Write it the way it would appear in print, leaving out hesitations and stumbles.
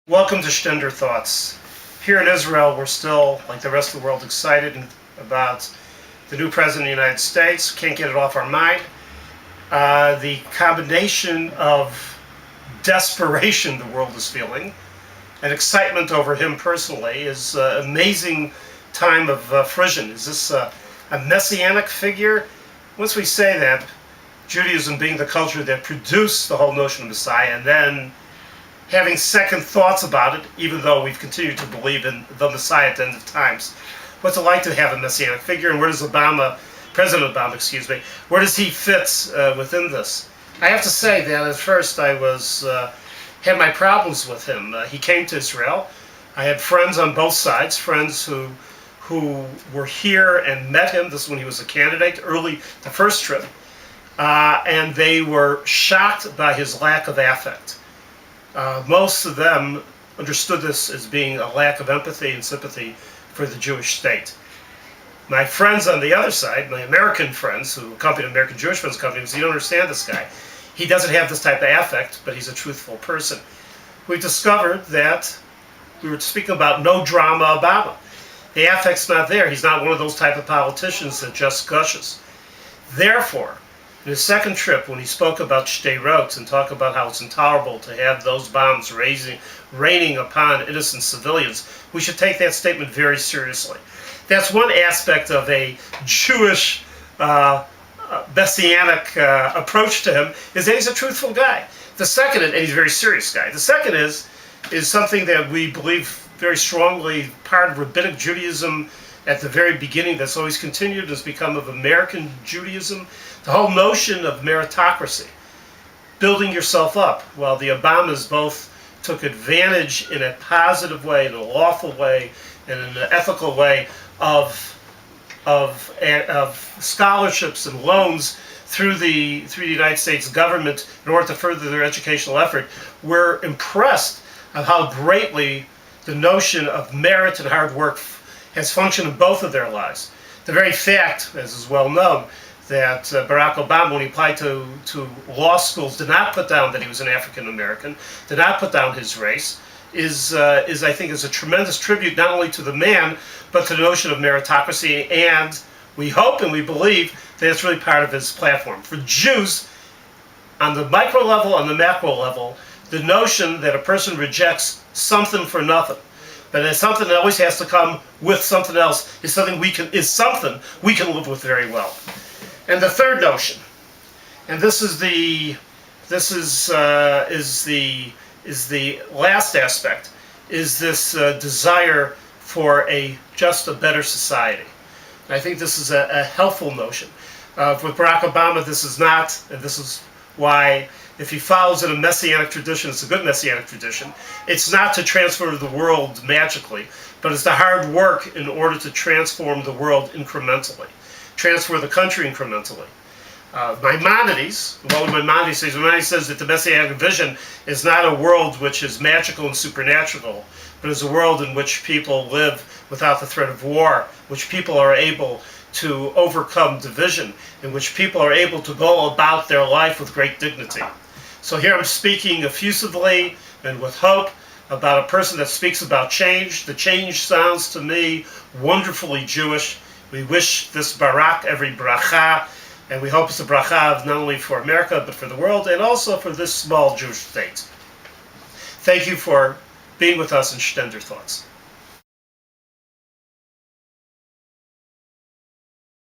Welcome to Stender Thoughts. Here in Israel, we're still, like the rest of the world, excited about the new president of the United States. Can't get it off our mind. The combination of desperation the world is feeling and excitement over him personally is an amazing time of frisson. Is this a messianic figure? Once we say that, Judaism being the culture that produced the whole notion of Messiah, and then having second thoughts about it, even though we've continued to believe in the Messiah at the end of times. What's it like to have a messianic figure, and where does President Obama, where does he fit within this? I have to say that at first I had my problems with him. He came to Israel. I had friends on both sides, friends who were here and met him. This is when he was a candidate, the first trip, and they were shocked by his lack of affect. Most of them understood this as being a lack of empathy and sympathy for the Jewish state. My friends on the other side, my American friends who accompanied American Jewish Friends Company, said, "You don't understand this guy. He doesn't have this type of affect, but he's a truthful person." We discovered that we were speaking about no drama Obama. The affect's not there. He's not one of those type of politicians that just gushes. Therefore, in his second trip, when he spoke about Sderot and talked about how it's intolerable to have those bombs raining upon innocent civilians, we should take that statement very seriously. That's one aspect of a Jewish messianic approach to him, is that he's a truthful guy. The second, and he's a very serious guy. The second is something that we believe very strongly, part of Rabbinic Judaism at the very beginning, that's always continued, has become of American Judaism. The whole notion of meritocracy, building yourself up, while the Obamas both took advantage in a positive way, in a lawful way, and in an ethical way of scholarships and loans through the United States government in order to further their educational effort. We're impressed of how greatly the notion of merit and hard work has functioned in both of their lives. The very fact, as is well known, that Barack Obama, when he applied to law schools, did not put down that he was an African American, did not put down his race, is I think is a tremendous tribute not only to the man, but to the notion of meritocracy, and we hope and we believe that it's really part of his platform. For Jews, on the micro level, on the macro level, the notion that a person rejects something for nothing, but it's something that always has to come with something else, is something we can live with very well. And the third notion, and this is the last aspect, is this desire for just a better society. And I think this is a helpful notion. With Barack Obama, this is not, and this is why, if he follows in a messianic tradition, it's a good messianic tradition, it's not to transform the world magically, but it's the hard work in order to transform the world incrementally, transfer the country incrementally. Maimonides, what Maimonides says? Maimonides says that the messianic vision is not a world which is magical and supernatural, but is a world in which people live without the threat of war, which people are able to overcome division, in which people are able to go about their life with great dignity. So here I'm speaking effusively and with hope about a person that speaks about change. The change sounds to me wonderfully Jewish. We wish this Barak every bracha, and we hope it's a bracha not only for America, but for the world, and also for this small Jewish state. Thank you for being with us in Stender Thoughts.